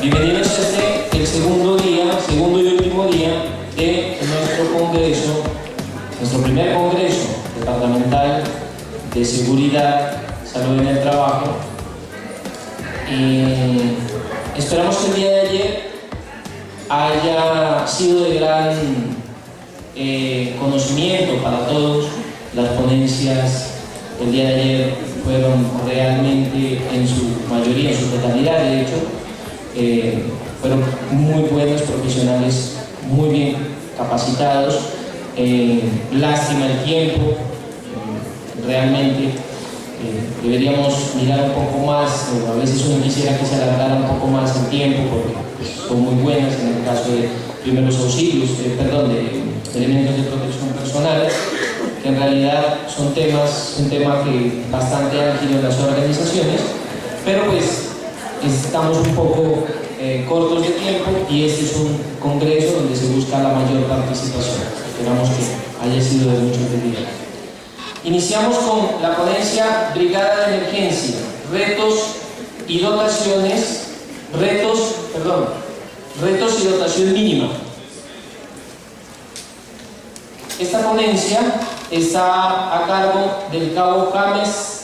Bienvenidos a el segundo y último día de nuestro congreso, nuestro primer congreso departamental de seguridad, salud en el trabajo. Esperamos que el día de ayer haya sido de gran conocimiento para todos. Las ponencias del día de ayer fueron realmente en su mayoría, en su totalidad de hecho, fueron muy buenos profesionales, muy bien capacitados. Lástima el tiempo, realmente deberíamos mirar un poco más, a veces uno quisiera que se alargara un poco más el tiempo porque son muy buenas en el caso de primeros auxilios, de elementos de protección personal, que en realidad son un tema que bastante ágil en las organizaciones, pero pues estamos un poco cortos de tiempo y este es un congreso donde se busca la mayor participación. Esperamos que haya sido de mucha utilidad. Iniciamos con la ponencia Brigada de Emergencia, retos y dotación mínima. Esta ponencia está a cargo del cabo James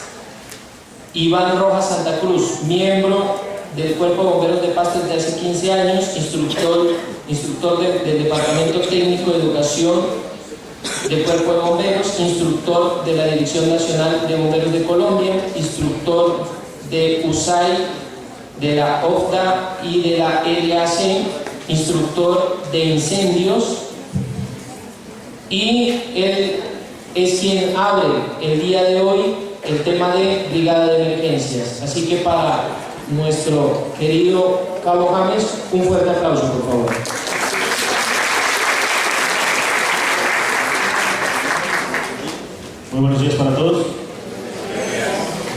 Iván Rojas Santa Cruz, miembro del Cuerpo de Bomberos de Pasto desde hace 15 años, instructor del Departamento Técnico de Educación del Cuerpo de Bomberos, instructor de la Dirección Nacional de Bomberos de Colombia, instructor de USAI, de la OFDA y de la LAC, instructor de incendios, y él es quien abre el día de hoy el tema de Brigada de Emergencias. Así que para nuestro querido cabo James, un fuerte aplauso, por favor. Muy buenos días para todos.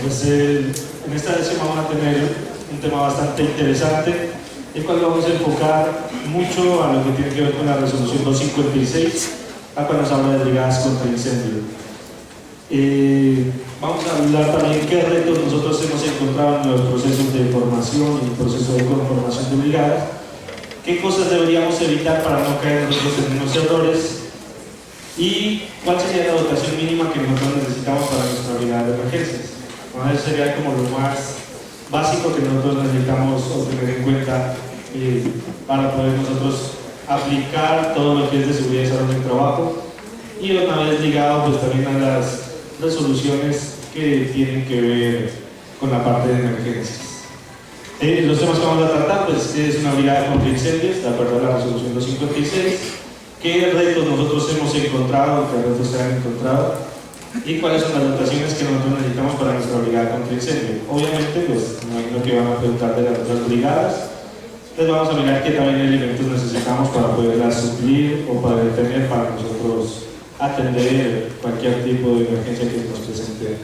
Pues, en esta sesión vamos a tener un tema bastante interesante, el cual vamos a enfocar mucho a lo que tiene que ver con la resolución 256, la cual nos habla de brigadas contra incendio. Vamos a hablar también qué retos nosotros hemos encontrado en los procesos de formación y el proceso de conformación de brigadas, qué cosas deberíamos evitar para no caer nosotros en unos errores, y cuál sería la dotación mínima que nosotros necesitamos para nuestra brigada de emergencias. Bueno, eso sería como lo más básico que nosotros necesitamos tener en cuenta para poder nosotros aplicar todo lo que es de seguridad y salud en el trabajo, y una vez ligado pues también a las resoluciones que tienen que ver con la parte de emergencias. Los temas que vamos a tratar pues es una brigada contra incendios, de acuerdo a la resolución 256, qué retos nosotros hemos encontrado, qué retos se han encontrado y cuáles son las dotaciones que nosotros necesitamos para nuestra brigada contra incendio. Obviamente, pues me imagino que van a preguntar de las otras brigadas, entonces vamos a mirar qué también elementos necesitamos para poderlas suplir o para tener para nosotros atender cualquier tipo de emergencia que nos presente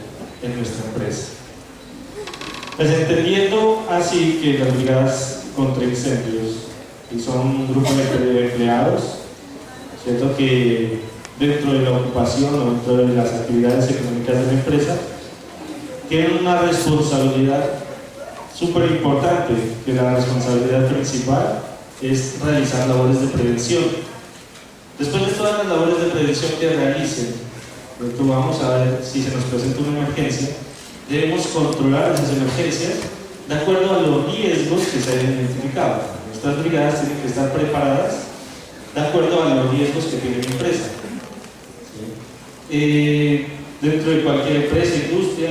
en nuestra empresa. Pues entendiendo así que las brigadas contra incendios son un grupo de empleados, ¿cierto? Que dentro de la ocupación o dentro de las actividades económicas de la empresa tienen una responsabilidad súper importante, que la responsabilidad principal es realizar labores de prevención. Después de todas las labores de prevención que realicen, vamos a ver si se nos presenta una emergencia, debemos controlar esas emergencias de acuerdo a los riesgos que se hayan identificado. Nuestras brigadas tienen que estar preparadas de acuerdo a los riesgos que tiene la empresa. Dentro de cualquier empresa, industria,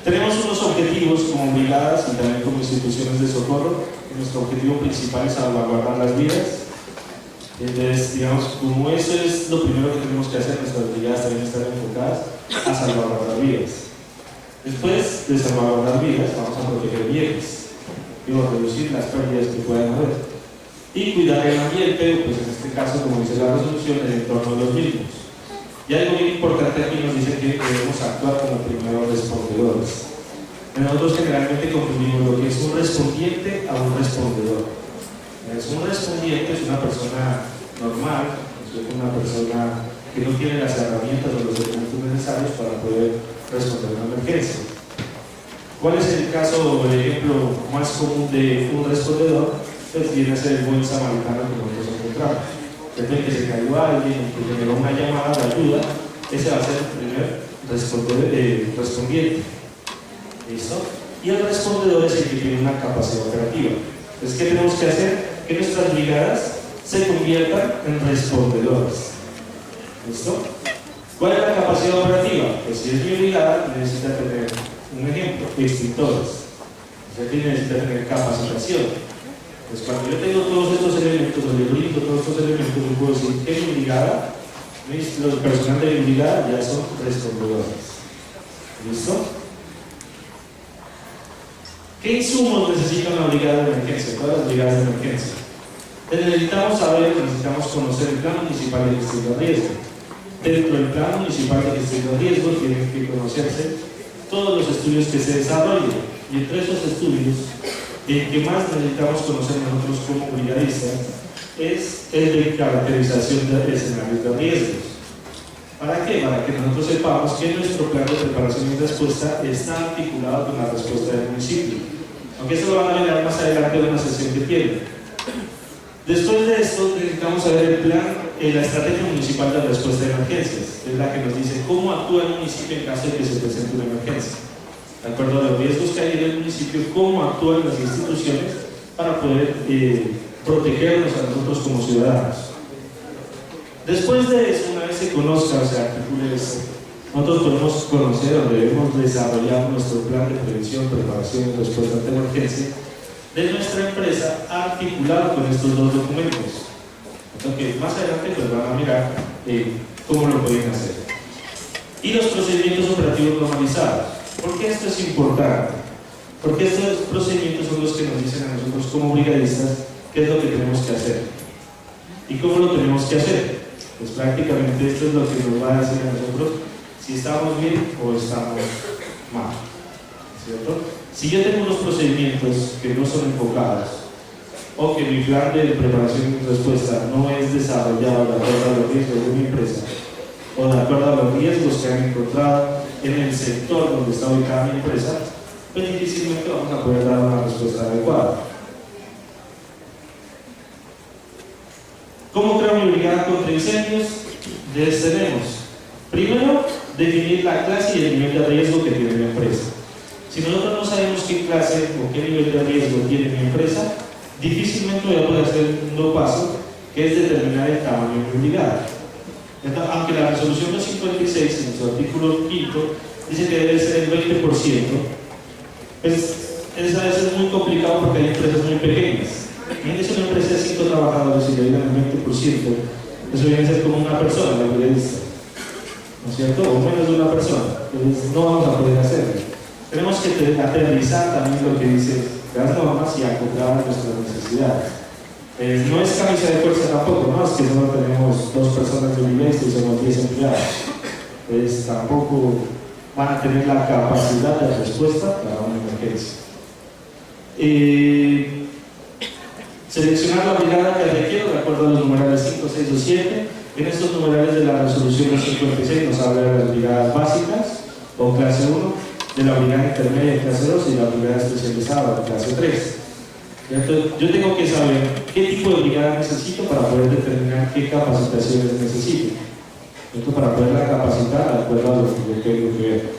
tenemos unos objetivos como brigadas y también como instituciones de socorro. Nuestro objetivo principal es salvaguardar las vidas. Entonces, digamos, como eso es lo primero que tenemos que hacer, nuestras brigadas también están enfocadas a salvaguardar vidas. Después de salvaguardar vidas, vamos a proteger bienes, reducir las pérdidas que puedan haber y cuidar el ambiente, pues en este caso, como dice la resolución, el entorno de los mismos. Y algo bien importante aquí nos dice que debemos actuar como primeros respondedores. Nosotros generalmente confundimos lo que es un respondiente a un respondedor. Un respondiente es una persona normal, es una persona que no tiene las herramientas o los elementos necesarios para poder responder a una emergencia. ¿Cuál es el caso, por ejemplo, más común de un respondedor? Pues viene a ser el buen samaritano que nosotros encontramos. Desde que se cayó alguien, que generó una llamada de ayuda, ese va a ser el primer respondiente. ¿Listo? Y el respondedor es el que tiene una capacidad operativa. Entonces, ¿qué tenemos que hacer? Que nuestras brigadas se conviertan en respondedores. ¿Listo? ¿Cuál es la capacidad operativa? Pues si es mi brigada, necesita tener, un ejemplo, extintores. O sea, que necesita tener capacitación. Pues cuando yo tengo todos estos elementos, o le brindo todos estos elementos, yo puedo decir que mi brigada, los personal de mi brigada ya son respondedores. ¿Listo? ¿Qué insumos necesita una brigada de emergencia? Todas las brigadas de emergencia. Necesitamos saber, necesitamos conocer el plan municipal de gestión de riesgo. Dentro del plan municipal de gestión de riesgo tienen que conocerse todos los estudios que se desarrollen. Y entre esos estudios, el que más necesitamos conocer nosotros como brigadistas es el de caracterización de escenarios de riesgos. ¿Para qué? Para que nosotros sepamos que nuestro plan de preparación y respuesta está articulado con la respuesta del municipio. Aunque eso lo van a mirar más adelante en una sesión que tienen. Después de esto, necesitamos saber el plan, la estrategia municipal de respuesta de emergencias. Es la que nos dice cómo actúa el municipio en caso de que se presente una emergencia. De acuerdo a los riesgos que hay en el municipio, cómo actúan las instituciones para poder protegernos a nosotros como ciudadanos. Después de eso, una vez se conozca o se articule esto, nosotros podemos conocer o debemos desarrollar nuestro plan de prevención, preparación y respuesta ante emergencia de nuestra empresa articulado con estos dos documentos. Entonces, más adelante pues van a mirar cómo lo pueden hacer. Y los procedimientos operativos normalizados. ¿Por qué esto es importante? Porque estos procedimientos son los que nos dicen a nosotros como brigadistas qué es lo que tenemos que hacer. ¿Y cómo lo tenemos que hacer? Pues prácticamente esto es lo que nos va a decir a nosotros si estamos bien o estamos mal. ¿Cierto? Si yo tengo unos procedimientos que no son enfocados o que mi plan de preparación y respuesta no es desarrollado de acuerdo a los riesgos de mi empresa o de acuerdo a los riesgos que han encontrado en el sector donde está ubicada mi empresa, pues difícilmente vamos a poder dar una respuesta adecuada. ¿Cómo creo mi brigada contra incendios? Tenemos, primero, definir la clase y el nivel de riesgo que tiene mi empresa. Si nosotros no sabemos qué clase o qué nivel de riesgo tiene mi empresa, difícilmente voy a poder hacer el segundo paso, que es determinar el tamaño de mi brigada. Entonces, aunque la resolución 256 en su artículo 5 dice que debe ser el 20%, pues es a veces muy complicado porque hay empresas muy pequeñas. Imagínense una empresa de 5 trabajadores y le digan el 20%, eso viene a ser como una persona, la brigadista, ¿no es cierto? O menos de una persona. Entonces no vamos a poder hacerlo. Tenemos que aterrizar también lo que dice las normas y acoplar a nuestras necesidades. No es camisa de fuerza tampoco, no es que solo tenemos 2 personas de brigadistas y somos 10 empleados. Pues tampoco van a tener la capacidad de respuesta para una emergencia. Seleccionar la brigada que requiero de acuerdo a los numerales 5, 6 o 7. En estos numerales de la resolución 56 nos habla de las brigadas básicas o clase 1, de la brigada intermedia de clase 2 y la brigada especializada de clase 3. Entonces, yo tengo que saber qué tipo de brigada necesito para poder determinar qué capacitaciones necesito. Esto para poderla capacitar de acuerdo a lo que yo tengo que ver.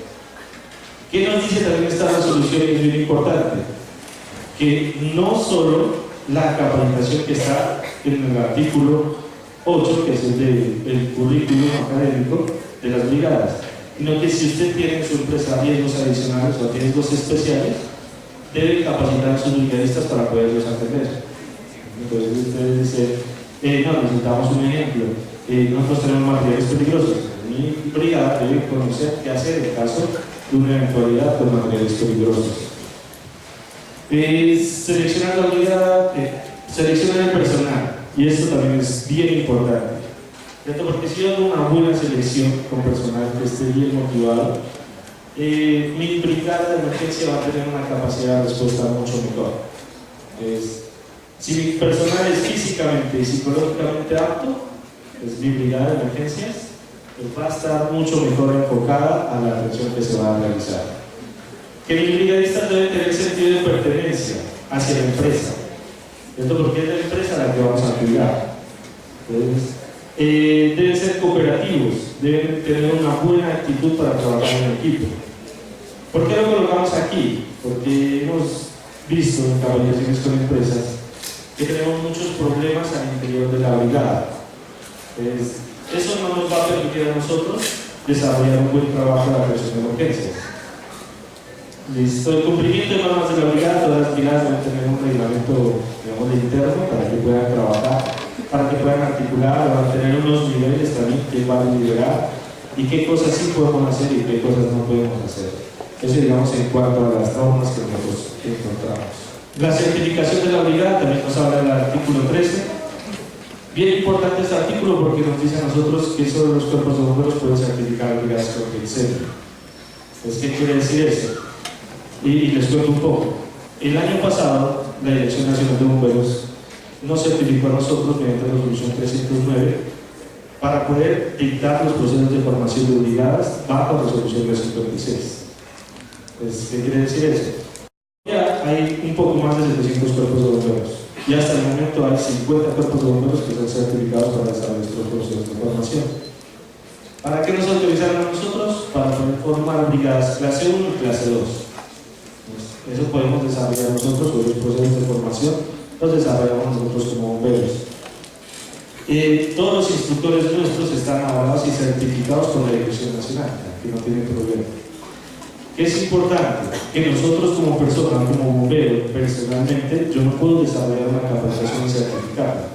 ¿Qué nos dice también esta resolución? Es bien importante que no solo la capacitación que está en el artículo 8, que es el del currículum académico de las brigadas, sino que si usted tiene en su empresa riesgos adicionales o riesgos especiales, debe capacitar a sus brigadistas para poderlos atender. Entonces usted dice, no, necesitamos un ejemplo, nosotros tenemos materiales peligrosos, mi brigada debe conocer qué hacer en caso de una eventualidad con materiales peligrosos. Seleccionar la brigada, seleccionar el personal, y esto también es bien importante, porque si yo hago una buena selección con personal que esté bien motivado, mi brigada de emergencia va a tener una capacidad de respuesta mucho mejor. Si mi personal es físicamente y psicológicamente apto, pues mi brigada de emergencias pues va a estar mucho mejor enfocada a la atención que se va a realizar. que los brigadistas deben tener sentido de pertenencia hacia la empresa. Esto porque es la empresa a la que vamos a cuidar. Entonces, deben ser cooperativos, deben tener una buena actitud para trabajar en equipo. ¿Por qué lo colocamos aquí? Porque hemos visto en capacitaciones con empresas que tenemos muchos problemas al interior de la brigada. Eso no nos va a permitir a nosotros desarrollar un buen trabajo de la atención de emergencias. Listo, el cumplimiento de normas de la brigada, todas las brigadas deben tener un reglamento, digamos, interno para que puedan trabajar, para que puedan articular, van a tener unos niveles también que van a liberar y qué cosas sí podemos hacer y qué cosas no podemos hacer. Eso, digamos, en cuanto a las normas que nosotros encontramos. La certificación de la brigada también nos habla del artículo 13. Bien importante este artículo porque nos dice a nosotros que solo los cuerpos de bomberos pueden certificar brigadas contra incendio. Pues, ¿qué quiere decir eso? Y les cuento un poco. El año pasado, la Dirección Nacional de Bomberos nos certificó a nosotros mediante la resolución 309 para poder dictar los procesos de formación de brigadas bajo la resolución 356. Pues, ¿qué quiere decir eso? Ya hay un poco más de 700 cuerpos de bomberos y hasta el momento hay 50 cuerpos de bomberos que son certificados para desarrollar estos procesos de formación. ¿Para qué nos autorizaron a nosotros? Para poder formar brigadas clase 1 y clase 2. Eso podemos desarrollar nosotros, o los procesos de formación los desarrollamos nosotros como bomberos. Todos los instructores nuestros están avalados y certificados por la Dirección Nacional, que no tiene problema. ¿Qué es importante? Que nosotros como personas, como bomberos, personalmente, yo no puedo desarrollar una capacitación certificada.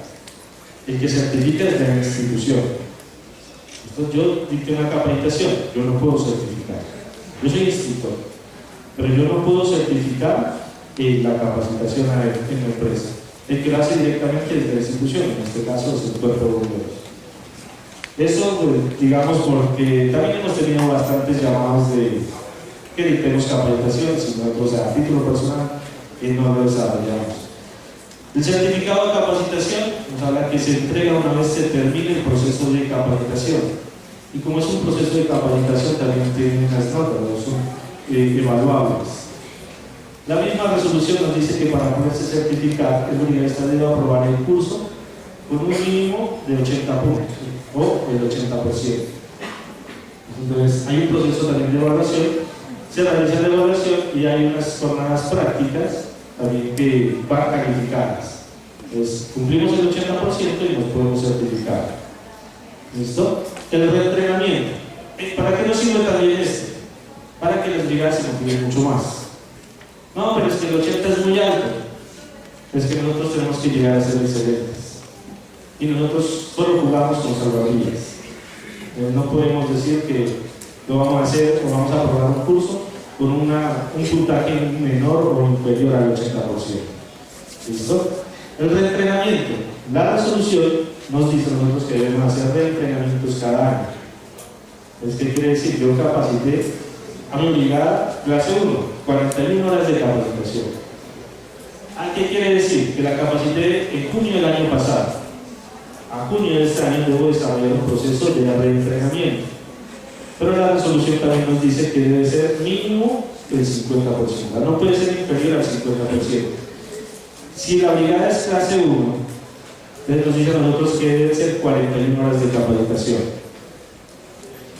El que certifica es la institución. Entonces, yo dicté una capacitación, yo no puedo certificar. Yo soy instructor, pero yo no puedo certificar la capacitación en la empresa. El que lo hace directamente es la institución, en este caso es el cuerpo de bomberos. Eso, pues, digamos, porque también hemos tenido bastantes llamados de que dictemos capacitación, sino nosotros a título personal no lo desarrollamos. El certificado de capacitación nos habla que se entrega una vez se termine el proceso de capacitación. Y como es un proceso de capacitación, también tiene unas notas, ¿no? Son evaluables. La misma resolución nos dice que para poderse certificar, el brigadista debe aprobar el curso con un mínimo de 80 puntos o el 80%. Entonces, hay un proceso también de evaluación. Se realiza la evaluación y hay unas jornadas prácticas también que van calificadas. Entonces, cumplimos el 80% y nos podemos certificar. ¿Listo? El reentrenamiento. ¿Para qué nos sirve también este? Para que las brigadas se motiven mucho más. No, pero es que el 80 es muy alto. Es que nosotros tenemos que llegar a ser excelentes. Y nosotros solo jugamos con salvavidas. No podemos decir que lo vamos a hacer o vamos a aprobar un curso con un puntaje menor o inferior al 80%. ¿Listo? El reentrenamiento. La resolución nos dice a nosotros que debemos hacer reentrenamientos cada año. ¿Qué quiere decir? Yo capacité a mi brigada clase 1, 41 horas de capacitación. ¿Qué quiere decir? Que la capacité en junio del año pasado. A junio de este año debo desarrollar un proceso de reentrenamiento. Pero la resolución también nos dice que debe ser mínimo el 50%, no puede ser inferior al 50%. Si la brigada es clase 1, entonces nos dice a nosotros que debe ser 41 horas de capacitación.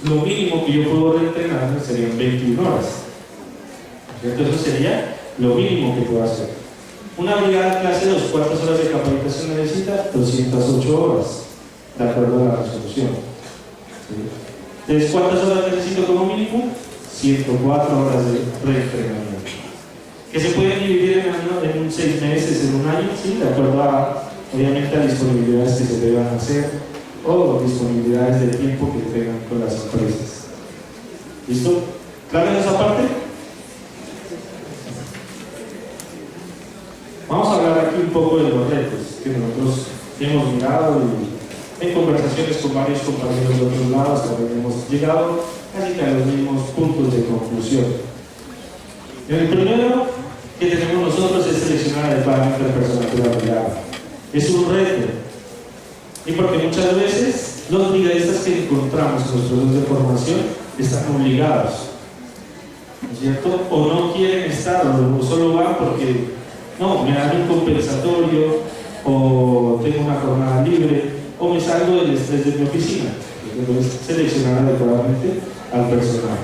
Lo mínimo que yo puedo reentrenarme serían 21 horas. Entonces eso sería lo mínimo que puedo hacer. Una brigada clase 2, ¿cuántas horas de capacitación necesita? 208 horas, de acuerdo a la resolución. ¿Sí? Entonces, ¿cuántas horas necesito como mínimo? 104 horas de reentrenamiento. Que se pueden dividir en 6 meses, en un año, ¿sí? De acuerdo a, obviamente, a disponibilidades que se deban hacer o disponibilidades de tiempo que tengan con las empresas. ¿Listo? ¿Claro en esa parte? Vamos a hablar aquí un poco de los retos que nosotros hemos mirado y en conversaciones con varios compañeros de otros lados también hemos llegado casi que a los mismos puntos de conclusión. El primero que tenemos nosotros es seleccionar adecuadamente el personal de la brigada. Es un reto. Y porque muchas veces los brigadistas que encontramos en los procesos de formación están obligados. ¿no es cierto? O no quieren estar, o solo van porque, no, me dan un compensatorio, o tengo una jornada libre, o me salgo del estrés de mi oficina. Entonces, seleccionar adecuadamente al personal.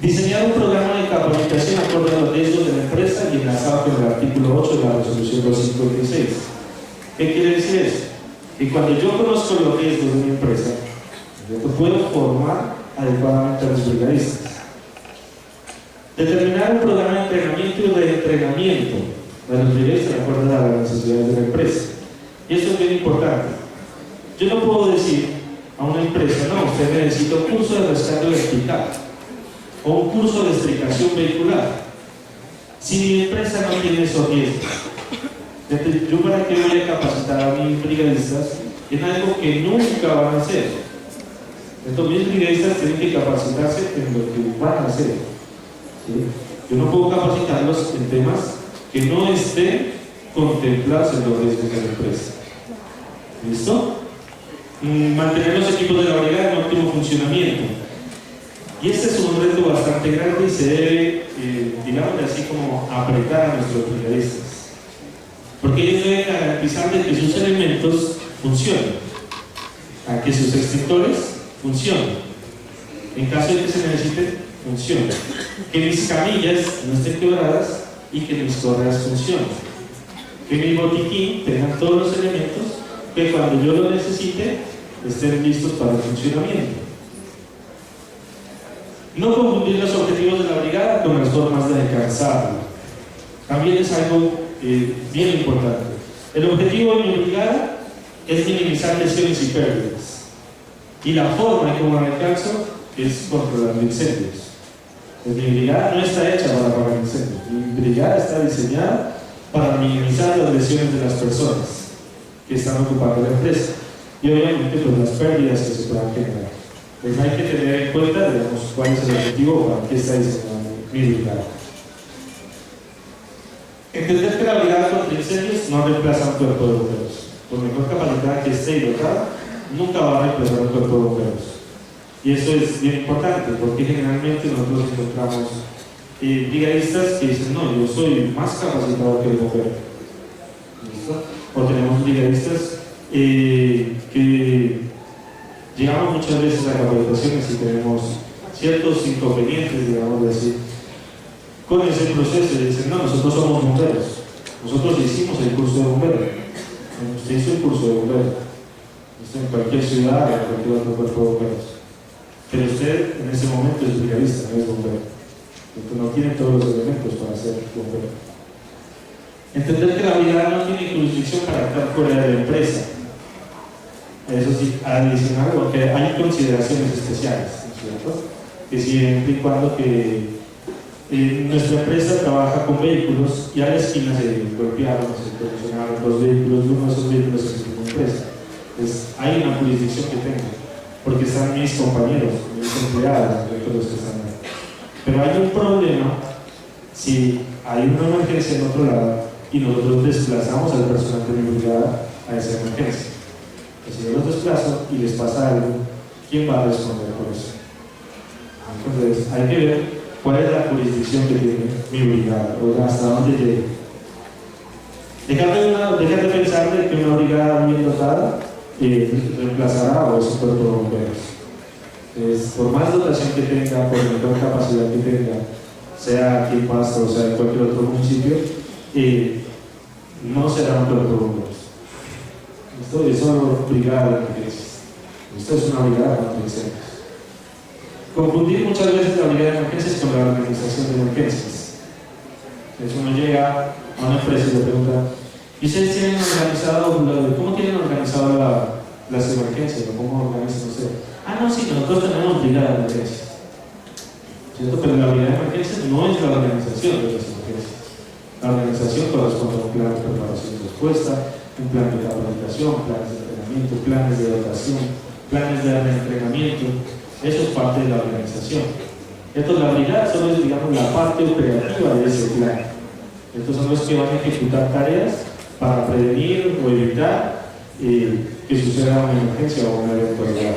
Diseñar un programa de capacitación acorde a los riesgos de la empresa y enlazado con el artículo 8 de la resolución 256. ¿Qué quiere decir eso? Que cuando yo conozco los riesgos de mi empresa, yo puedo formar adecuadamente a los brigadistas. Determinar un programa de entrenamiento y reentrenamiento de los brigadistas de acuerdo a las necesidades de la empresa. Y esto es bien importante. Yo no puedo decir a una empresa, no, usted necesita un curso de rescate vertical o un curso de estricación vehicular. Si mi empresa no tiene esos riesgos, yo para qué voy a capacitar a mis brigadistas en algo que nunca van a hacer. Entonces mis brigadistas tienen que capacitarse en lo que van a hacer. ¿Sí? Yo no puedo capacitarlos en temas que no estén contemplados en los riesgos de la empresa. ¿Listo? Mantener los equipos de la brigada en óptimo funcionamiento. Y este es un reto bastante grande y se debe, digamos así, como apretar a nuestros brigadistas. Porque ellos deben garantizar de que sus elementos funcionen, a que sus extintores funcionen, en caso de que se necesiten, funcionen, que mis camillas no estén quebradas y que mis correas funcionen, que mi botiquín tenga todos los elementos que cuando yo lo necesite estén listos para el funcionamiento. No confundir los objetivos de la brigada con las formas de alcanzarlo. También es algo bien importante. El objetivo de mi brigada es minimizar lesiones y pérdidas. Y la forma en cómo la alcanzo es controlando incendios. Pues mi brigada no está hecha para apagar incendios. Mi brigada está diseñada para minimizar las lesiones de las personas que están ocupando la empresa. Y obviamente pues las pérdidas que se puedan generar. Pues hay que tener en cuenta, digamos, cuál es el objetivo, para qué está diseñada mi brigada. Entender que la brigada contra incendios no reemplaza un cuerpo de bomberos. Por mejor capacitada que esté y dotada, nunca va a reemplazar un cuerpo de bomberos. Y eso es bien importante, porque generalmente nosotros encontramos brigadistas que dicen, no, yo soy más capacitado que el bombero. ¿Listo? O tenemos brigadistas que llegamos muchas veces a capacitaciones y tenemos ciertos inconvenientes, digamos así, con ese proceso y dicen, no, nosotros somos bomberos, nosotros hicimos el curso de bombero, usted hizo el curso de bombero, usted en cualquier ciudad, en cualquier otro cuerpo de bomberos, pero usted en ese momento es brigadista, no es bombero, porque no tiene todos los elementos para ser bombero. Entender que la brigada no tiene jurisdicción para actuar fuera de la empresa. Eso sí, adicional, porque hay consideraciones especiales, ¿no es cierto? Que siempre y cuando que nuestra empresa trabaja con vehículos y a la esquina se golpearon, se colisionaron los vehículos, uno de esos vehículos es una empresa. Entonces, hay una jurisdicción que tengo, porque están mis compañeros, mis empleados, los que están ahí. Pero hay un problema si hay una emergencia en otro lado y nosotros desplazamos al personal de mi brigada a esa emergencia. Si yo los desplazo y les pasa algo, ¿quién va a responder por eso? Entonces, hay que ver cuál es la jurisdicción que tiene mi brigada, o hasta dónde llega. Dejar de pensar de que una brigada bien dotada reemplazará o es un cuerpo de bomberos. Por más dotación que tenga, por mejor capacidad que tenga, sea aquí en Pasto o sea en cualquier otro municipio, no será un cuerpo de bomberos. Esto es solo brigada de emergencias. Esto es una brigada de emergencias. Confundir muchas veces la brigada de emergencias con la organización de emergencias. Entonces uno llega a una empresa y le pregunta, ¿y ustedes tienen organizado, cómo tienen organizado las emergencias? ¿O cómo organizan ustedes? Ah, no, sí, nosotros tenemos brigada de emergencias. ¿Cierto? Pero la brigada de emergencias no es la organización de las emergencias. La organización corresponde a un plan de preparación y respuesta, un plan de capacitación, planes de entrenamiento, planes de dotación, planes de entrenamiento. Eso es parte de la organización. Entonces la brigada solo es, digamos, la parte operativa de ese plan. Estos son los que van a ejecutar tareas para prevenir o evitar que suceda una emergencia o una eventualidad.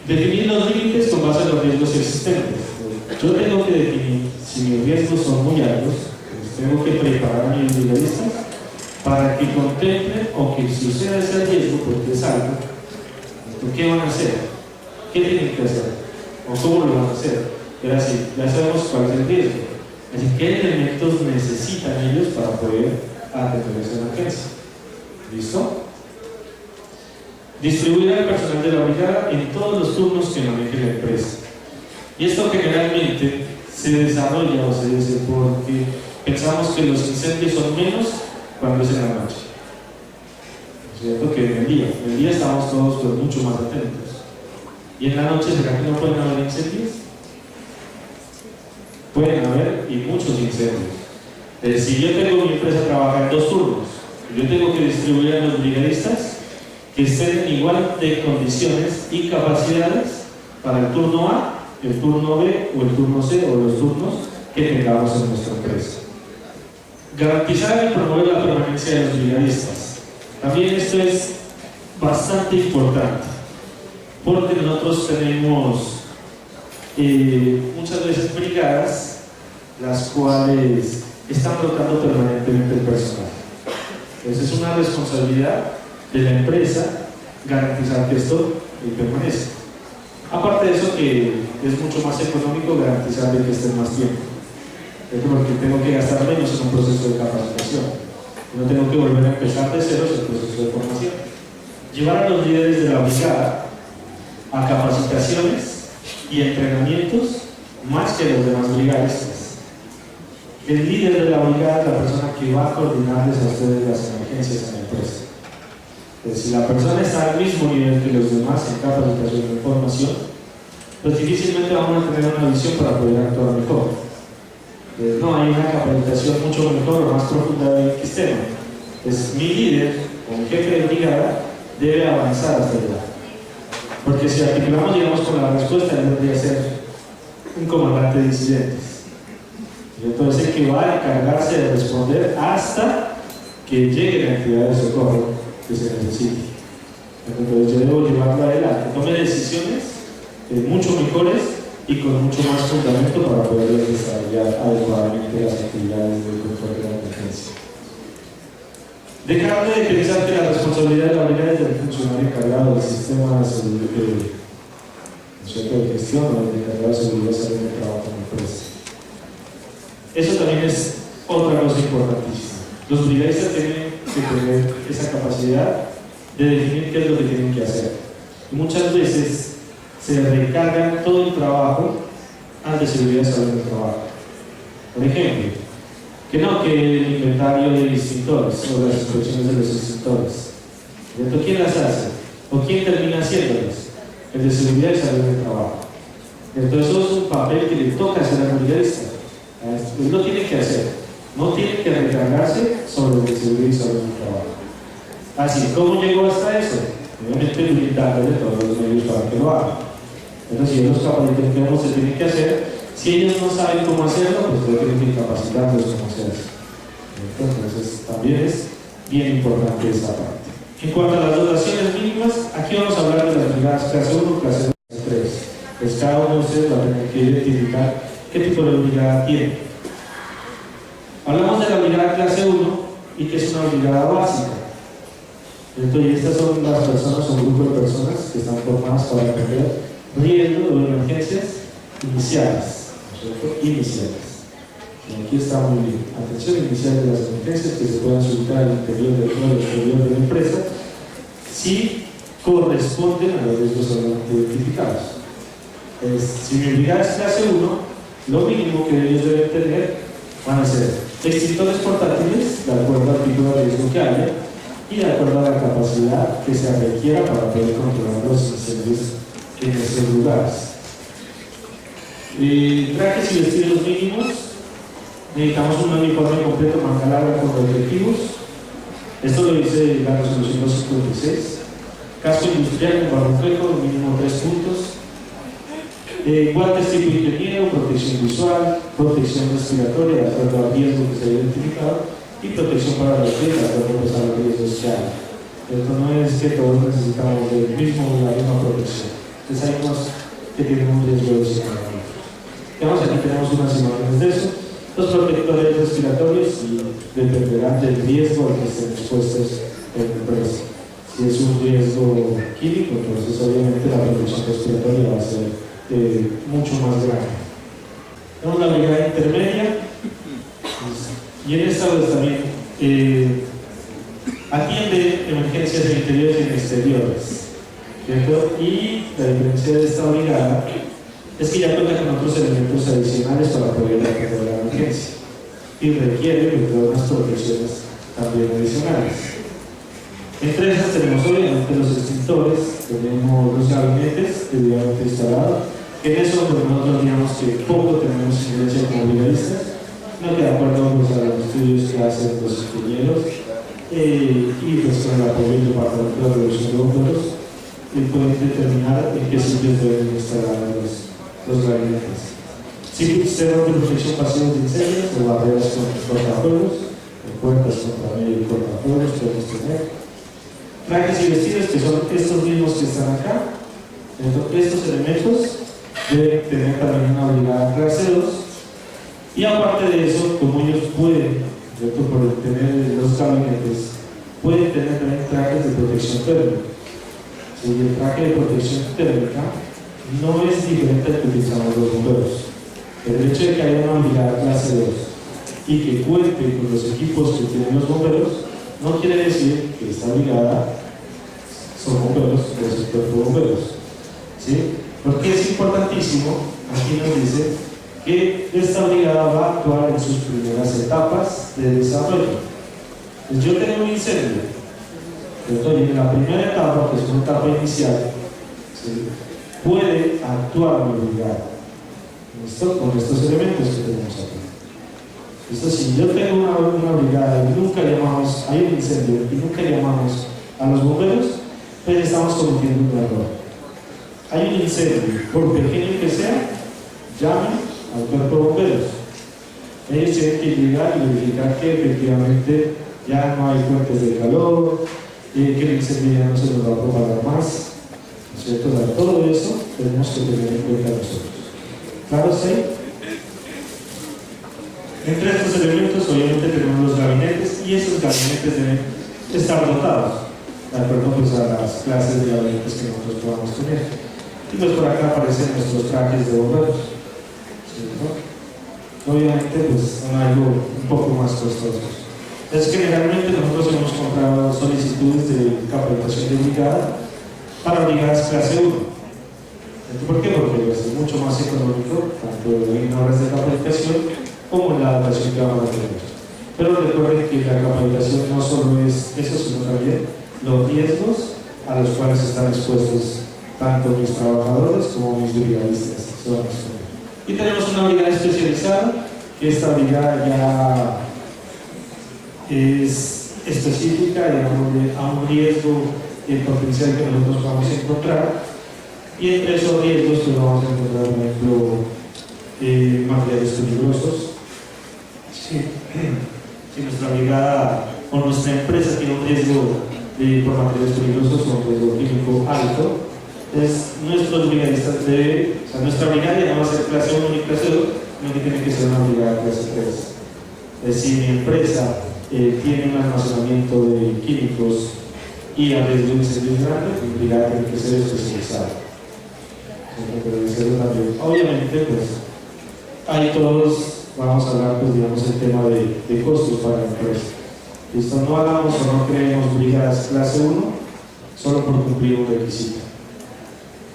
Definir los límites con base en los riesgos existentes. Yo tengo que definir si mis riesgos son muy altos, pues tengo que preparar a mis brigadistas para que contemplen o que suceda ese riesgo porque es algo. ¿Qué van a hacer? ¿Qué tienen que hacer? ¿O cómo lo van a hacer? Pero así, ya sabemos cuál es el riesgo. Así, ¿qué elementos necesitan ellos para poder atender esa emergencia? ¿Listo? Distribuir al personal de la brigada en todos los turnos que maneje la empresa. Y esto generalmente se desarrolla o se dice porque pensamos que los incendios son menos cuando es en la noche. ¿Es cierto? Que en el día estamos todos pues, mucho más atentos. ¿Y en la noche será que no pueden haber incendios? Pueden haber y muchos incendios. Si yo tengo mi empresa trabajar en 2 turnos, yo tengo que distribuir a los brigadistas que estén en igual de condiciones y capacidades para el turno A, el turno B o el turno C o los turnos que tengamos en nuestra empresa. Garantizar y promover la permanencia de los brigadistas. También esto es bastante importante porque nosotros tenemos muchas veces brigadas las cuales están rotando permanentemente el personal. Entonces es una responsabilidad de la empresa garantizar que esto permanezca. Aparte de eso que es mucho más económico garantizar que estén más tiempo. Porque tengo que gastar menos en un proceso de capacitación. No tengo que volver a empezar de cero el proceso de formación. Llevar a los líderes de la brigada a capacitaciones y entrenamientos más que los demás brigadistas. El líder de la brigada es la persona que va a coordinarles a ustedes las emergencias en la empresa. Entonces, si la persona está al mismo nivel que los demás en capacitación y formación, pues difícilmente vamos a tener una visión para poder actuar mejor. No hay una capacitación mucho mejor o más profunda del sistema. Es mi líder o mi jefe de brigada debe avanzar hasta allá. Porque si articulamos, digamos, con la respuesta, él debería ser un comandante de incidentes. Y entonces el que va a encargarse de responder hasta que llegue la actividad de socorro que se necesite. Entonces yo debo llevarlo a él a que tome decisiones mucho mejores y con mucho más fundamento para poder desarrollar adecuadamente las actividades de control de la emergencia. Dejar de pensar que la responsabilidad de la brigada es del funcionario encargado del sistema de gestión o del encargado de seguridad y salud del trabajo en la empresa. Eso también es otra cosa importantísima. Los brigadistas tienen que tener esa capacidad de definir qué es lo que tienen que hacer. Y muchas veces se recargan todo el trabajo al de seguridad y salud del trabajo. Por ejemplo, que el inventario de extintores o las inspecciones de los extintores. ¿Entonces quién las hace? ¿O quién termina haciéndolas? El de seguridad y salud del trabajo. Entonces eso es un papel que le toca hacer al brigadista. Él lo tiene que hacer. No tiene que recargarse sobre el de seguridad y salud del trabajo. Así, ¿cómo llegó hasta eso? Obviamente brindándole todos los medios para que lo haga. Entonces, si ellos capaciten cómo se tiene que hacer, si ellos no saben cómo hacerlo, pues yo tengo que capacitarlos cómo hacerlo. Entonces, también es bien importante esa parte. En cuanto a las dotaciones mínimas, aquí vamos a hablar de las brigadas clase 1, clase 2, clase 3. Pues cada uno de ustedes va a tener que identificar qué tipo de brigada tiene. Hablamos de la brigada clase 1 y que es una brigada básica. Entonces, estas son las personas, un grupo de personas que están formadas para atender riesgos o emergencias iniciales, ¿cierto? Iniciales. Y aquí está muy bien. Atención inicial de las emergencias que se puedan ubicar al interior del exterior de la empresa si corresponden a los riesgos identificados. Si mi brigada es clase 1, lo mínimo que ellos deben tener van a ser extintores portátiles, de acuerdo al tipo de riesgo que haya, y de acuerdo a la capacidad que se requiera para poder controlar los incendios en esos lugares. Trajes y vestidos mínimos. Necesitamos un uniforme completo, manga larga con objetivos. Esto lo dice la resolución 256. Casco industrial con barro mínimo 3 puntos. Guantes tipo ingeniero, protección visual, protección respiratoria de acuerdo al riesgo que se haya identificado y protección para los pies de acuerdo a los riesgos que hay. Esto no es que todos necesitamos la misma protección. Entonces hay unos que tienen un riesgo de Digamos, aquí tenemos unas imágenes de eso. Los protectores respiratorios y dependerán del riesgo al que estén expuestos en la empresa. Si es un riesgo químico, entonces obviamente la protección respiratoria va a ser mucho más grande. Tenemos la brigada intermedia, y en esta pues, también atiende emergencias en interiores y en exteriores, ¿cierto? Y la diferencia de esta brigada es que ya cuenta con otros elementos adicionales para poder atender la emergencia y requiere de todas unas protecciones también adicionales. Entre esas tenemos obviamente los extintores, tenemos los gabinetes debidamente instalados, que en eso pues, nosotros digamos que poco tenemos incidencia como brigadistas, no que de acuerdo pues, a los estudios que hacen los ingenieros y pues con el apoyo del Departamento de Reducción de Bomberos pueden determinar en qué sitios deben instalar los gabinetes. Sistemas de protección pasiva de incendios o barreras contra cortafuegos, puertas contra medio y cortafuegos podemos tener. Trajes y vestidos que son estos mismos que están acá. Entonces, estos elementos deben tener también una brigada clase 2. Y aparte de eso, como ellos pueden, por tener los gabinetes, pueden tener también trajes de protección térmica. Si el traje de protección térmica no es diferente al que utilizamos los bomberos. El hecho de que haya una brigada clase 2 y que cuente con los equipos que tienen los bomberos, no quiere decir que esta brigada son bomberos de esos cuerpos de bomberos. ¿Sí? Porque es importantísimo, aquí nos dice que esta brigada va a actuar en sus primeras etapas de desarrollo. Pues yo tengo un incendio, entonces en la primera etapa, que es una etapa inicial, ¿sí? Puede actuar mi brigada con estos elementos que tenemos aquí. Esto, si yo tengo una brigada y nunca llamamos, hay un incendio y nunca llamamos a los bomberos, pues estamos cometiendo un error. Hay un incendio, por pequeño que sea, llamen al cuerpo de bomberos. Ellos tienen que llegar y verificar que efectivamente ya no hay fuentes de calor, que el incendio ya no se nos va a propagar más, ¿no es cierto? O sea, todo eso tenemos que tener en cuenta nosotros. ¿Claro? ¿Sí? Entre estos elementos, obviamente, tenemos los gabinetes y esos gabinetes deben estar dotados, de acuerdo pues, a las clases de gabinetes que nosotros podamos tener. Y pues por acá aparecen nuestros trajes de bomberos, ¿cierto? Obviamente, pues son algo un poco más costosos. Entonces, generalmente nosotros hemos comprado solicitudes de capacitación de brigada para brigadas clase 1. ¿Por qué? Porque es mucho más económico, tanto en horas de capacitación como en la dotación que vamos a tener. Pero recuerden que la capacitación no solo es eso, sino también los riesgos a los cuales están expuestos tanto mis trabajadores como mis brigadistas. Y tenemos una brigada especializada, que esta brigada ya es específica, digamos, a un riesgo potencial que nosotros vamos a encontrar. Y entre esos riesgos pues vamos a encontrar, por ejemplo, materiales peligrosos. Si nuestra brigada o nuestra empresa tiene un riesgo por materiales peligrosos o un riesgo químico alto, entonces nuestros brigadistas nuestra brigada ya no va a ser clase 1 ni clase 2, sino que tiene que ser una brigada clase 3. Es decir, mi empresa tiene un almacenamiento de químicos y a riesgo de incendios grandes, mi brigada tiene que ser especializada. Obviamente, pues, ahí todos vamos a hablar, pues, digamos, el tema de costos para la empresa. Esto no hagamos o no creemos brigadas clase 1 solo por cumplir un requisito.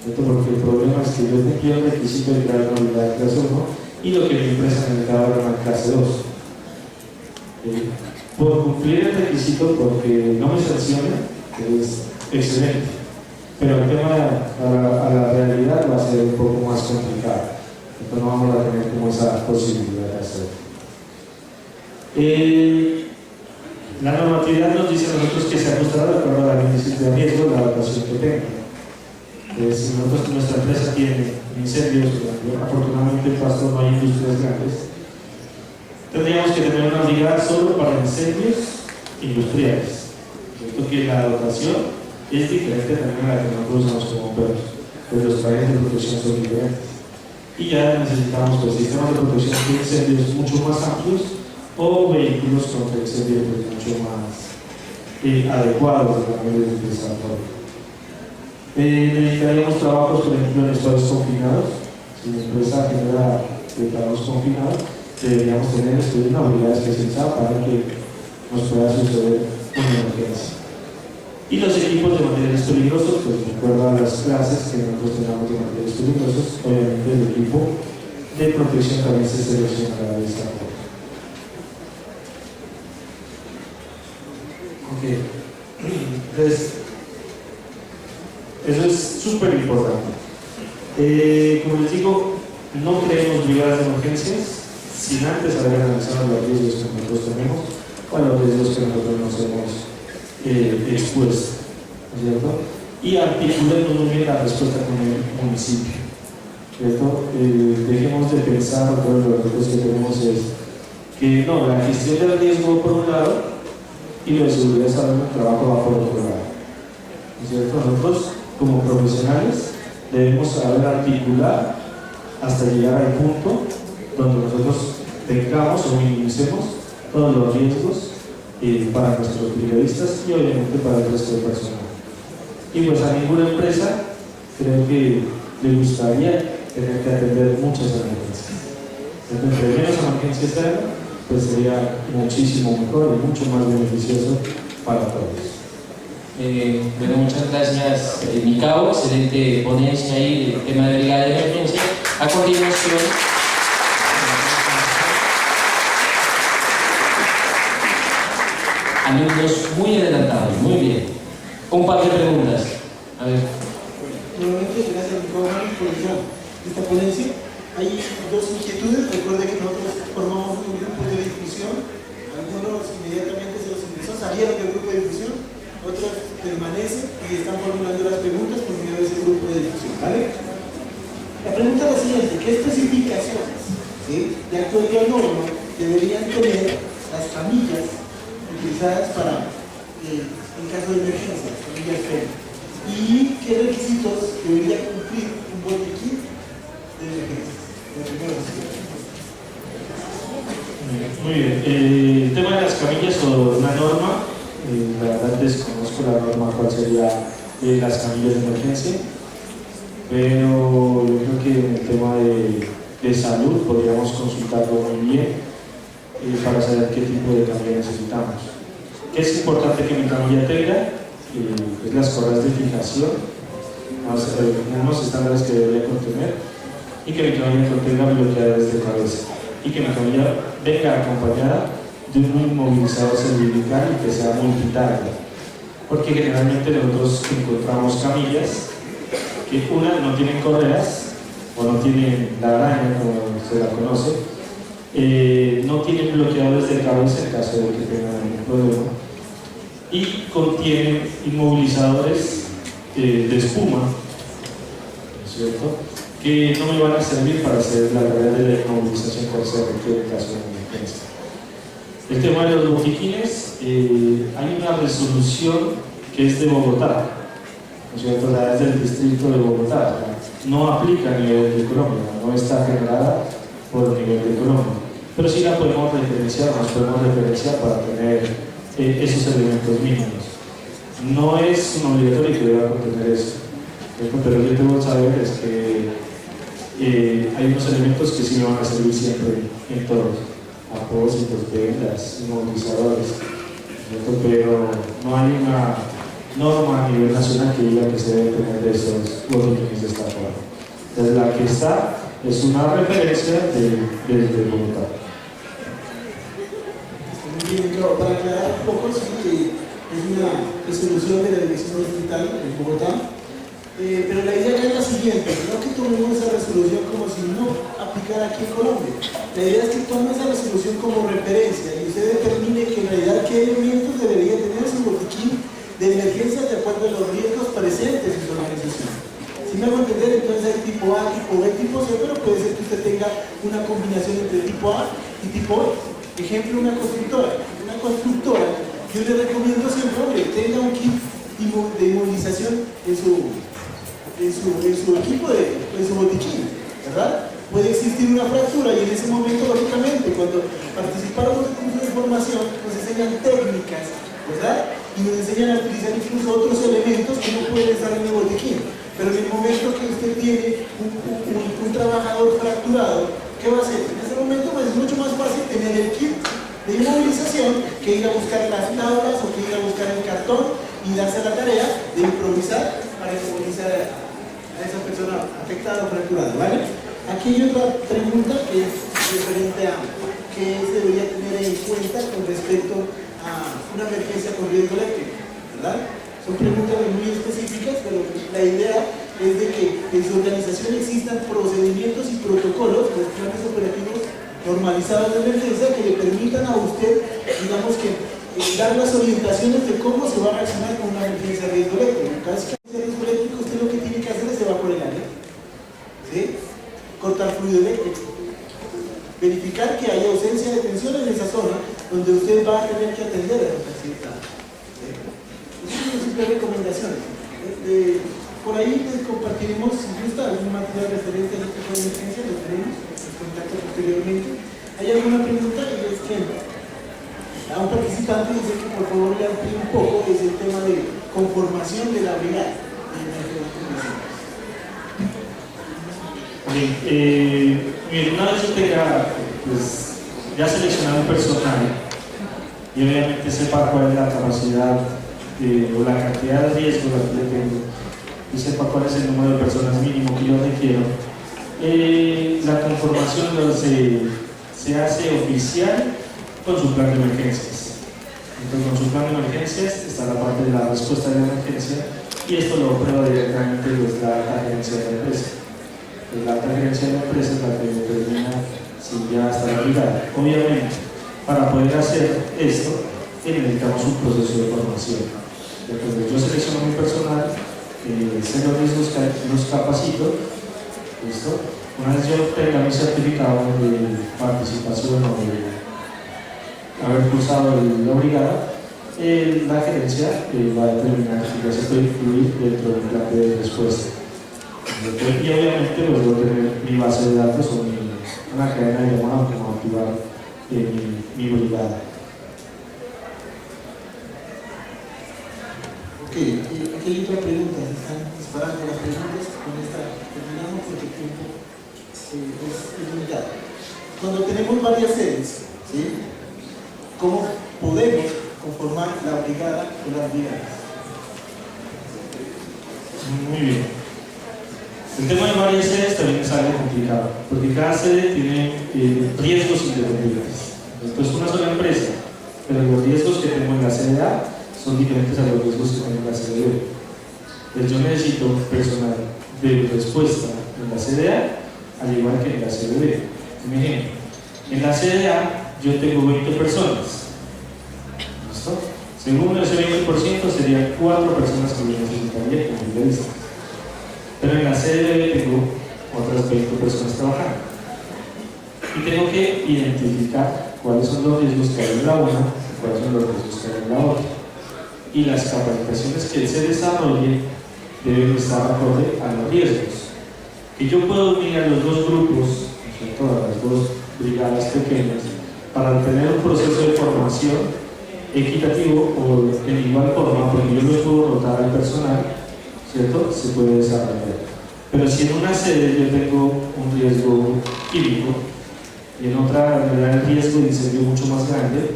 Porque el problema es que yo cumplí el requisito de crear una brigada clase 1 y lo que mi empresa necesitaba era una clase 2. Por cumplir el requisito, porque no me sancionan, que es excelente. Pero el tema a la realidad va a ser un poco más complicado. Entonces no vamos a tener como esa posibilidad de hacerlo. La normatividad nos dice a nosotros que se ajustará de acuerdo a la índice de riesgo, la dotación que tenga. Si nuestra empresa tiene incendios, afortunadamente en Pasto no hay industrias grandes, tendríamos que tener una brigada solo para incendios industriales. Esto que la dotación es diferente también a la que nosotros usamos como bomberos, pues los trajes de protección son diferentes. y ya necesitamos pues, sistemas de protección de incendios mucho más amplios o vehículos contra incendios pues, mucho más adecuados a nivel de desarrollo. Necesitaríamos trabajos, por ejemplo, en espacios confinados. Si la empresa genera trabajos confinados, deberíamos tener una habilidad especializada para que nos pueda suceder una emergencia. Y los equipos de materiales peligrosos, pues recuerda las clases que nosotros tenemos de materiales peligrosos, obviamente el equipo de protección también se seleccionará de esta forma. Ok, entonces eso es súper importante. Como les digo, no creemos brigadas de emergencias sin antes haber analizado los riesgos que nosotros tenemos o los riesgos que nosotros nos hemos expuesto, ¿cierto? Y articulemos muy bien la respuesta con el municipio, ¿cierto? Dejemos de pensar, todos los retos que tenemos es que no, la gestión del riesgo por un lado y lo de seguridad de salud, el trabajo va por otro lado, ¿cierto? Nosotros como profesionales debemos saber articular hasta llegar al punto donde nosotros tengamos o minimicemos todos los riesgos para nuestros brigadistas y obviamente para el resto del personal. Y pues a ninguna empresa creo que le gustaría tener que atender muchas emergencias. Entre menos emergencias tengan, pues sería muchísimo mejor y mucho más beneficioso para todos. Bueno, muchas gracias, Micao. Excelente ponencia ahí del tema de brigada de emergencia. A continuación, alumnos muy adelantados, muy bien. Un par de preguntas. A ver. Nuevamente, gracias por esta ponencia. Hay dos inquietudes. Recuerde que nosotros formamos un grupo de difusión. Algunos inmediatamente se los ingresó, salieron del grupo de difusión. Otros permanecen y están formulando las preguntas por medio de ese grupo de difusión, ¿vale? La pregunta es la siguiente: ¿qué especificaciones de acuerdo a norma deberían tener las camillas utilizadas para, en caso de emergencia, camillas FEM? ¿Y qué requisitos debería cumplir un botiquín de emergencia? La primera cuestión. Muy bien. El tema de las camillas o una norma. La verdad desconozco la norma cuál sería las camillas de emergencia, pero yo creo que en el tema de salud podríamos consultarlo muy bien para saber qué tipo de camilla necesitamos. ¿Qué es importante que mi camilla tenga? Es las correas de fijación, unos estándares que debería contener, y que mi camilla contenga bloqueadores de cabeza, y que mi camilla venga acompañada de un inmovilizador cervical y que sea multitarget, porque generalmente nosotros encontramos camillas que una no tienen correas o no tienen la araña como se la conoce, no tienen bloqueadores de cabeza en caso de que tengan algún problema y contienen inmovilizadores de espuma, ¿cierto? Que no me van a servir para hacer la tarea de la inmovilización que se requiere en caso de emergencia. El tema de los botiquines, hay una resolución que es de Bogotá, ¿no es cierto? Es del distrito de Bogotá, no aplica a nivel de Colombia, no está generada por el nivel de Colombia, pero sí la podemos referenciar, nos podemos referenciar para tener esos elementos mínimos. No es un obligatorio que deba contener eso, pero yo tengo que saber es que hay unos elementos que sí me van a servir siempre en todos. Apósitos, vendas, inmovilizadores, pero no hay una norma a nivel nacional que diga que se debe tener de esos botiquines de esta forma. Entonces la que está es una referencia desde Bogotá. Muy bien, claro, para aclarar un poco, sí que es una resolución de la Dirección Hospital en Bogotá, pero la idea es la siguiente: no que tomemos esa resolución como si no aplicara aquí en Colombia. La idea es que tome esa resolución como referencia y usted determine que en realidad qué elementos debería tener su botiquín de emergencia de acuerdo a los riesgos presentes en su organización. Si me hago entender, entonces hay tipo A, tipo B, tipo C, pero puede ser que usted tenga una combinación entre tipo A y tipo B. Ejemplo, una constructora. Yo le recomiendo siempre que tenga un kit de inmovilización en su equipo, en su botiquín, ¿verdad? puede existir una fractura y en ese momento, lógicamente, cuando participamos de cursos de formación, nos enseñan técnicas, ¿verdad? Y nos enseñan a utilizar incluso otros elementos que no pueden estar en el botiquín. Pero en el momento que usted tiene un trabajador fracturado, ¿qué va a hacer? En ese momento pues, es mucho más fácil tener el kit de inmovilización que ir a buscar las tablas o que ir a buscar el cartón y darse la tarea de improvisar para inmovilizar a esa persona afectada o fracturada, ¿vale? Aquí hay otra pregunta que es referente a qué se debería tener en cuenta con respecto a una emergencia con riesgo eléctrico, ¿verdad? Son preguntas muy específicas, pero la idea es de que en su organización existan procedimientos y protocolos, los planes operativos normalizados de emergencia que le permitan a usted, digamos que, dar las orientaciones de cómo se va a reaccionar con una emergencia de riesgo eléctrico. Cada vez que hay riesgo eléctrico, usted lo que tiene que hacer es evacuar el área, ¿sí? Cortar fluido eléctrico, verificar que hay ausencia de tensión en esa zona donde usted va a tener que atender a los accidentados. Esas son simples recomendaciones. Por ahí les compartiremos, si gusta, algún material referente a este tipo de emergencia, lo tenemos en contacto posteriormente. ¿Hay alguna pregunta? Y es que a un participante dice que por favor le amplíe un poco, es el tema de conformación de la brigada. Bien, una vez usted ya seleccionado el personal y obviamente sepa cuál es la capacidad o la cantidad de riesgo que le tengo y sepa cuál es el número de personas mínimo que yo requiero, la conformación se hace oficial con su plan de emergencias. Entonces, con su plan de emergencias está la parte de la respuesta de la emergencia y esto lo prueba directamente desde la alta gerencia de la empresa. La alta gerencia de la empresa es la que determina si ya está la brigada. Obviamente, para poder hacer esto, necesitamos un proceso de formación. Entonces, yo selecciono mi personal, sé los riesgos, los capacito, ¿listo? Una vez yo tenga mi certificado de participación o de haber cursado la brigada, la gerencia va a determinar si ya se puede incluir dentro del plan de respuesta. Y obviamente pues voy a tener mi base de datos o una cadena de llamada como activar mi brigada. Ok, aquí hay otra pregunta, se están disparando las preguntas, con esta terminamos porque el tiempo es limitado. Cuando tenemos varias sedes, ¿sí? ¿Cómo podemos conformar la brigada o las brigadas? Muy bien. El tema de varias sedes también es algo complicado, porque cada sede tiene riesgos independientes. Entonces, una sola empresa, pero los riesgos que tengo en la sede A son diferentes a los riesgos que tengo en la sede B. Entonces, yo necesito personal de respuesta en la sede A, al igual que en la sede B. Un ejemplo, en la sede A yo tengo 20 personas. ¿Listo? Según ese 20% serían 4 personas que yo necesitaría como brigadistas. Pero en la sede B tengo otras 20 personas trabajando. Y tengo que identificar cuáles son los riesgos que hay en la una y cuáles son los riesgos que hay en la otra. Y las capacitaciones que se desarrollen deben estar acorde a los riesgos. Que yo puedo unir a los dos grupos, todas las dos brigadas pequeñas, para tener un proceso de formación equitativo o en igual forma, porque yo no puedo rotar al personal, ¿cierto? Se puede desarrollar. Pero si en una sede yo tengo un riesgo químico y en otra me da el riesgo de incendio mucho más grande,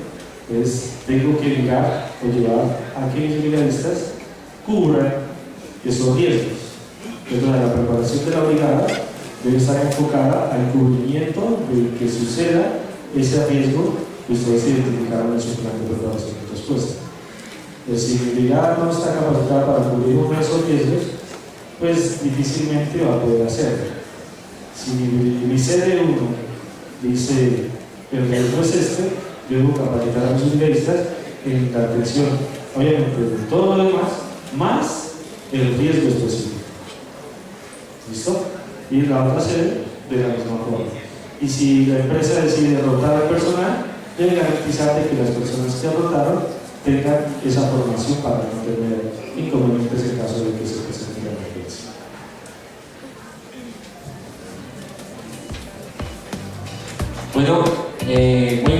pues tengo que mirar o llevar a que mis brigadistas cubran esos riesgos. Entonces, la preparación de la brigada debe estar enfocada al cubrimiento de que suceda ese riesgo que ustedes identificaron en su plan de preparación de respuesta. Si mi brigada no está capacitada para cubrir uno de esos riesgos, pues difícilmente va a poder hacerlo. Si mi CD1 dice el riesgo es este, yo debo capacitar a mis brigadistas en la atención, obviamente, de todo lo demás, más el riesgo específico. ¿Listo? Y en la otra sede, de la misma forma. Y si la empresa decide rotar al personal, debe garantizar de que las personas que rotaron tengan esa formación para no tener inconvenientes en caso de que se presente la emergencia. Bueno, muy